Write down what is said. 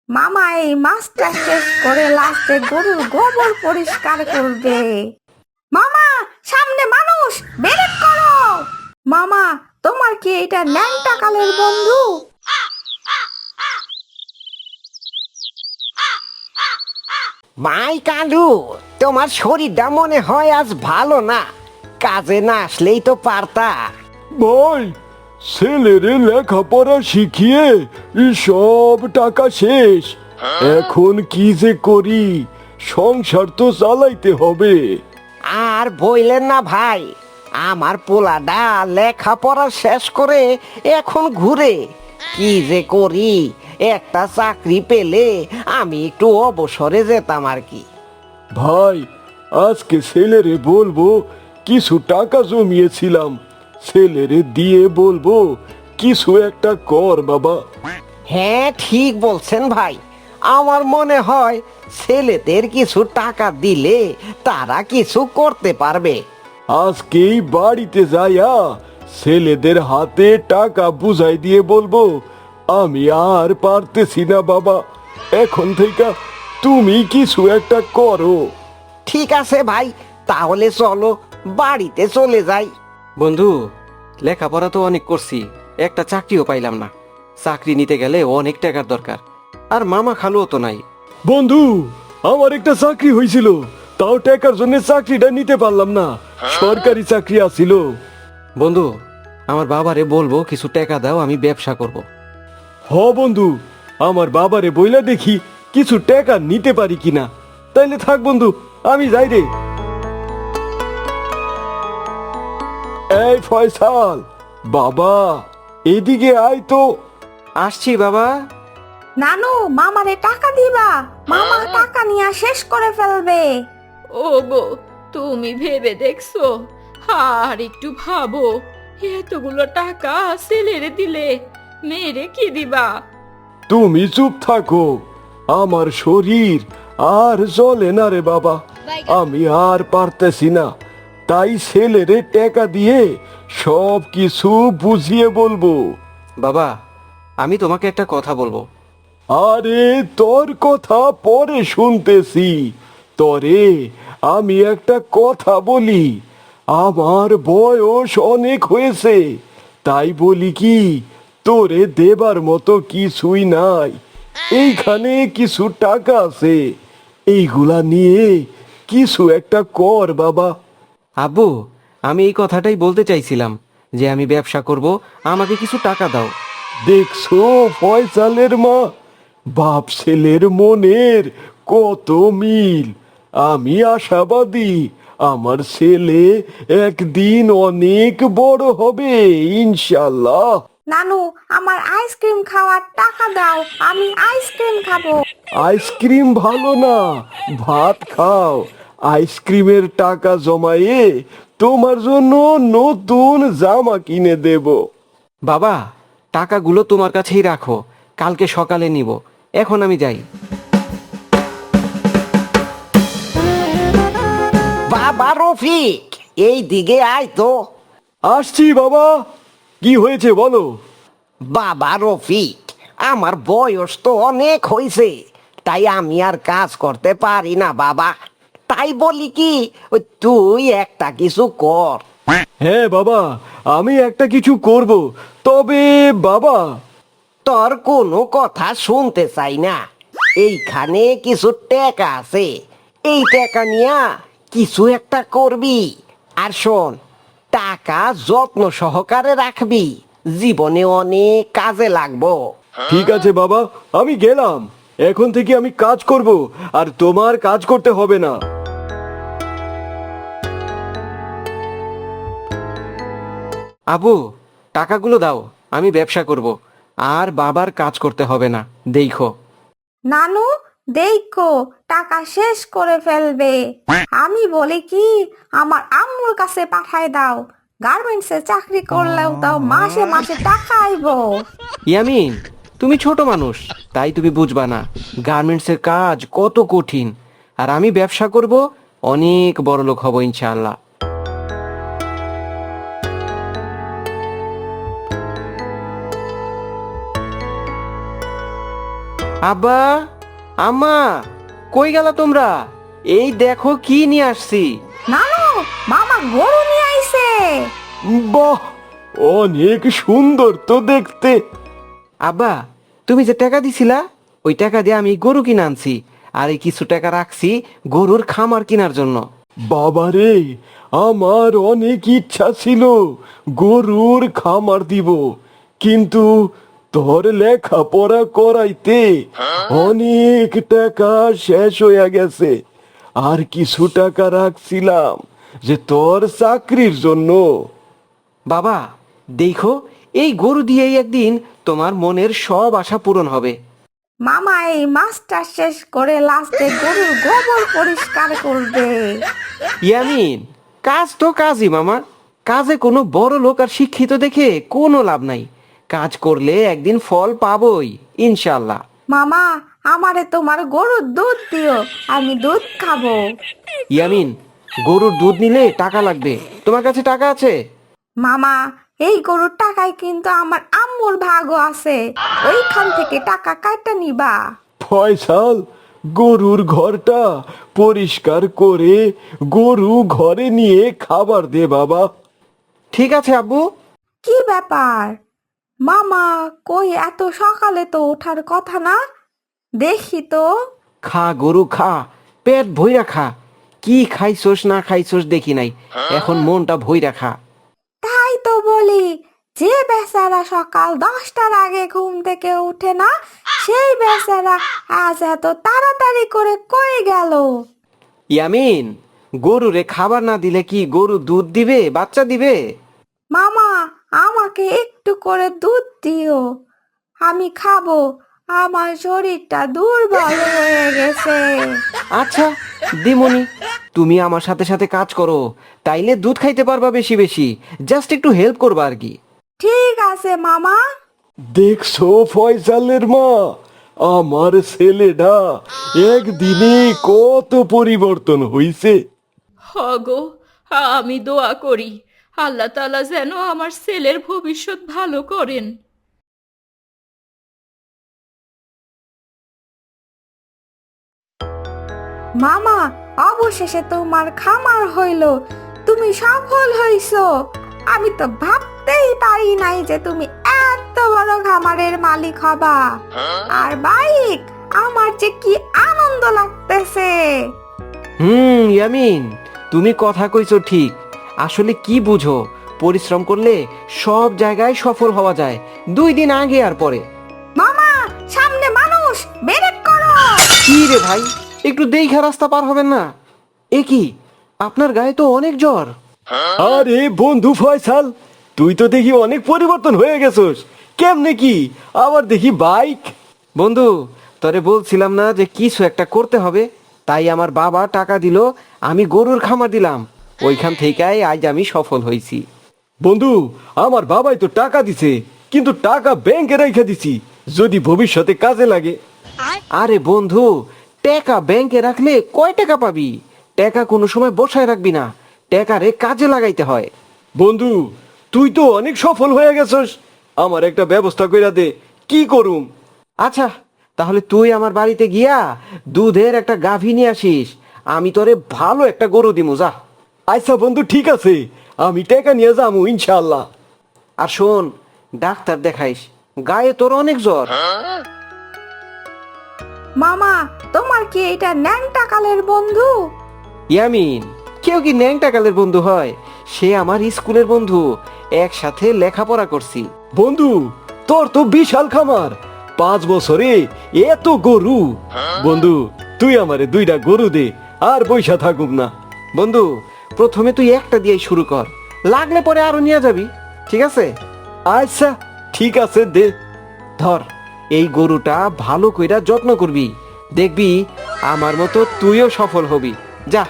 মামা এই মাছটা শেষ করে লাস্টে গরুর গোবর পরিষ্কার করবে। মামা, সামনে মানুষ, ব্রেক করো। মামা, তোমার কি এটা ন্যাংটা কালের বন্ধু? মাই কালু, তোমার শরীরটা মনে হয় আজ ভালো না। কাজে না আসলেই তো পারতা। ভাই, ছেলেরে লেখাপড়া শিখিয়ে সব টাকা শেষ। এখন কি যে করি, সংসার তো চালাইতে হবে। আর বইলেন না ভাই, আমার পোলাটা লেখাপড়া শেষ করে এখন ঘুরে। কি যে করি, একটা চাকরি পেলে আমি একটু অবসরে যেতাম আর কি। ভাই, আজকে ছেলেরে বলবো কিছু টাকা জমিয়েছিলাম, ছেলেরে দিয়ে বলবো কিছু একটা কর বাবা। হ্যাঁ, ঠিক বলছেন ভাই। আমার মনে হয় ছেলেদের কিছু টাকা দিলে তারা কিছু করতে পারবে। আজকেই বাড়িতে যাইয়া ছেলেদের হাতে টাকা বুঝাই দিয়ে বলবো, আমি আর পারতেছি না বাবা, এখন থেকে তুমি কিছু একটা করো। ঠিক আছে ভাই, তাহলে চলো বাড়িতে চলে যাই। বন্ধু, লেখাপড়া তো অনেক করছি, একটা চাকরিও পাইলাম না। চাকরি নিতে গেলে অনেক টাকার দরকার, আর মামা খালুও তো নাই। বন্ধু, আমার একটা চাকরি হয়েছিল, তাও টাকার জন্য চাকরিটা নিতে পারলাম না। সরকারি চাকরি আছিল। বন্ধু, আমার বাবারে বলবো কিছু টাকা দাও, আমি ব্যবসা করব। হ বন্ধু, আমার বাবারে বইলা দেখি কিছু টাকা নিতে পারি কিনা। তাইলে থাক বন্ধু, আমি যাই রে। এই ফয়সাল, বাবা এদিকে আয় তো। আসছি বাবা। নানু, মামারে টাকা দিবা? মামা টাকা নিয়ে শেষ করে ফেলবে। ওগো, তুমি ভেবে দেখছো? আর একটু ভাবো, এতগুলো টাকা ছেলেরে দিলে মেয়েরে কি দিবা? তুমি চুপ থাকো, আমার শরীর আর চলে না রে বাবা, আমি আর পারতেছি না। তাই ছেলেরে টাকা দিয়ে সব কিছু বুঝিয়ে বলবো। বাবা, আমি তোমাকে একটা কথা বলবো। আরে তোর কথা পরে শুনতেছি, তরে আমি একটা কথা বলি। আমার বয়স অনেক হয়েছে, তাই বলি কি, তোরে দেবার মতো কিছুই নাই। এইখানে কিছু টাকা আছে, এইগুলা নিয়ে কিছু একটা কর বাবা। আব্বু, আমি এই কথাটাই বলতে চাইছিলাম যে আমি ব্যবসা করব, আমাকে কিছু টাকা দাও। দেখছো ফয়সালের মা, বাপ ছেলের মনের কত মিল। আমি আশাবাদী আমার ছেলে একদিন অনেক বড় হবে ইনশাল্লাহ। নানু, আমার আইসক্রিম খাওয়ার টাকা দাও, আমি আইসক্রিম খাবো। আইসক্রিম ভালো না, ভাত খাও। আইসক্রিমের টাকা জমায়ে তোমার জন্য নতুন জামা কিনে দেব। বাবা, টাকাগুলো তোমার কাছেই রাখো, কালকে সকালে নিব। এখন আমি যাই। বাবা রফিক, এই দিকে আয় তো। আসছি বাবা, কি হয়েছে বলো। বাবা রফিক, আমার বয়স তো অনেক হয়েছে, তাই আমি আর কাজ করতে পারি না বাবা। তাই বলি কি, ওই তুই একটা কিছু কর। হ্যাঁ বাবা, আমি একটা কিছু করব, তবে বাবা। তোর কোনো কথা শুনতে চাই না। এইখানে কিছু টাকা আছে, এই টাকা নিয়া কিছু একটা করবি। আর শোন, টাকা যত্ন সহকারে রাখবি, জীবনে অনেক কাজে লাগবো। ঠিক আছে বাবা, আমি গেলাম। এখন থেকে আমি কাজ করব, আর তোমার কাজ করতে হবে না। আবু, টাকাগুলো দাও, আমি ব্যবসা করব, আর বাবার কাজ করতে হবে না। দেখো। নানু, দেখো টাকা শেষ করে ফেলবে। আমি বলি কি, আমার আম্মুর কাছে পাঠায় দাও, গার্মেন্টসে চাকরি করলেও তাও মাসে মাসে টাকা আইবো। ইয়ামিন, তুমি ছোট মানুষ, তাই তুমি বুঝবা না গার্মেন্টসের কাজ কত কঠিন। আর আমি ব্যবসা করব, অনেক বড় লোক হব ইনশাআল্লাহ। আব্বা, আম্মা, কই গেলা তোমরা? এই দেখো কি নিয়ে আসছি। নানু, মামা গরু নিয়ে আইছে। বাহ, অনেক সুন্দর তো দেখতে। আব্বা, তুমি যে টাকা দিছিলা ওই টাকা দিয়ে আমি গরু কিনে আনছি, আর এই কিছু টাকা রাখছি গরুর খামার কেনার জন্য। বাবারে, আমার অনেক ইচ্ছা ছিল গরুর খামার দিব, কিন্তু তোর লেখাপড়া করাইতে অনেক টাকা শেষ হয়ে গেছে। আর কিছু টাকা রাখছিলাম যে তোর চাকরির জন্য। বাবা, দেখো এই গরু দিয়েই একদিন তোমার মনের সব আশা পূরণ হবে। মামা এই মাছটা শেষ করে লাস্টে গরুর গোবর পরিষ্কার করবে। ইয়ামিন, কাজ তো কাজই মামা, কাজে কোনো বড় লোক আর শিক্ষিত দেখে কোনো লাভ নাই। কাজ করলে একদিন ফল পাবোই ইনশাল্লাহ। মামা, আমারে তোমার গরুর দুধ দিও, আমি দুধ খাবো। ইয়ামিন, গরুর দুধ নিলে টাকা লাগবে, তোমার কাছে টাকা আছে? মামা, এই গরুর টাকায় কিন্তু আমার আম্মুর ভাগও আছে, ওইখান থেকে টাকা কাটা নিবা। ফয়সাল, গরুর ঘরটা পরিষ্কার করে গরু ঘরে নিয়ে খাবার দে বাবা। ঠিক আছে আব্বু। কি ব্যাপার মামা, কই এত সকালে তো ওঠার কথা না? দেখি তো। খা গরু খা, পেট ভইরা খা। কি খাইছোস না খাইছোস দেখি নাই, এখন মনটা ভইরা খা। তাই তো বলি, যে বেচারা সকাল 10টার আগে ঘুম থেকে উঠে না, সেই বেচারা আজ এত তাড়াতাড়ি করে কই গেল? ইয়ামিন, গরুরে খাবার না দিলে কি গরু দুধ দিবে, বাচ্চা দিবে? মামা, আমাকে একটু করে দুধ দিও, আমি খাবো, আমার শরীরটা দুর্বল হয়ে গেছে। আচ্ছা দিমনি, তুমি আমার সাথে সাথে কাজ করো, তাইলে দুধ খাইতে পারবা বেশি বেশি, জাস্ট একটু হেল্প করবা আর কি। ঠিক আছে মামা। দেখছো ফয়সালের মা, আমার ছেলেটা একদিনে কত পরিবর্তন হইছে। হগো, আমি দোয়া করি আল্লাহ তাআলা যেন আমার ছেলের ভবিষ্যৎ ভালো করেন। মামা, অবশেষে তোমার খামার হইল, তুমি সফল হইছো। আমি তো ভাবতেই পারি নাই যে তুমি এত বড় খামারের মালিক হবা। আর বাইক, আমার যে কি আনন্দ লাগতেছে। ইয়ামিন, তুমি কথা কইছো ঠিক। আসলে কি বুঝো, পরিশ্রম করলে সব জায়গায় সফল হওয়া যায়, 2 দিন আগে আর পরে। মামা, সামনে মানুষ, ব্রেক করো। কি রে ভাই, একটু দেখা রাস্তা পার হবেন না? এ কি, আপনার গায়ে তো অনেক জ্বর। আরে বন্ধু ফয়সাল, তুই তো দেখি অনেক পরিবর্তন হয়ে গেছস। কেমনে কি আবার দেখি বাইক? বন্ধু, তরে বলছিলাম না যে কিছু একটা করতে হবে, তাই আমার বাবা টাকা দিল, আমি গরুর খামার দিলাম, ওইখান থেকেই আজ আমি সফল হয়েছি। বন্ধু, আমার বাবাই তো টাকা দিছে, কিন্তু টাকা ব্যাংকে রেখে দিছি, যদি ভবিষ্যতে কাজে লাগে। আরে বন্ধু, টাকা ব্যাংকে রাখলে কয় টাকা পাবি? টাকা কোনো সময় বসায় রাখবি না, টাকারে কাজে লাগাইতে হয়। বন্ধু, তুই তো অনেক সফল হয়ে গেছস, আমার একটা ব্যবস্থা কইরা দে, কি করুম? আচ্ছা, তাহলে তুই আমার বাড়িতে গিয়া দুধের একটা গাভী নিয়ে আসিস, আমি তোরে ভালো একটা গরু দিমু, যা। আচ্ছা বন্ধু, ঠিক আছে, আমি টাকা নিয়ে যাবো ইনশাআল্লাহ। আর শোন, ডাক্তার দেখাইস, গায়ে তোর অনেক জ্বর। মামা, তোমার কি এটা ন্যাংটা কালের বন্ধু? ইয়ামিন, কেউ কি ন্যাংটা কালের বন্ধু হয়? সে আমার স্কুলের বন্ধু, একসাথে লেখাপড়া করছি। বন্ধু, তোর তো বিশাল খামার, 5 বছরে এত গরু। বন্ধু, তুই আমারে 2টা গরু দে, আর পয়সা থাকুক না। বন্ধু, প্রথমে তুই একটা দিয়ে শুরু কর, লাগলে পরে আরো নিয়ে যাবি, ঠিক আছে? আচ্ছা ঠিক আছে, দে। ধর, এই গরুটা ভালো কইরা যত্ন করবি, দেখবি আমার মতো তুইও সফল হবি, যা।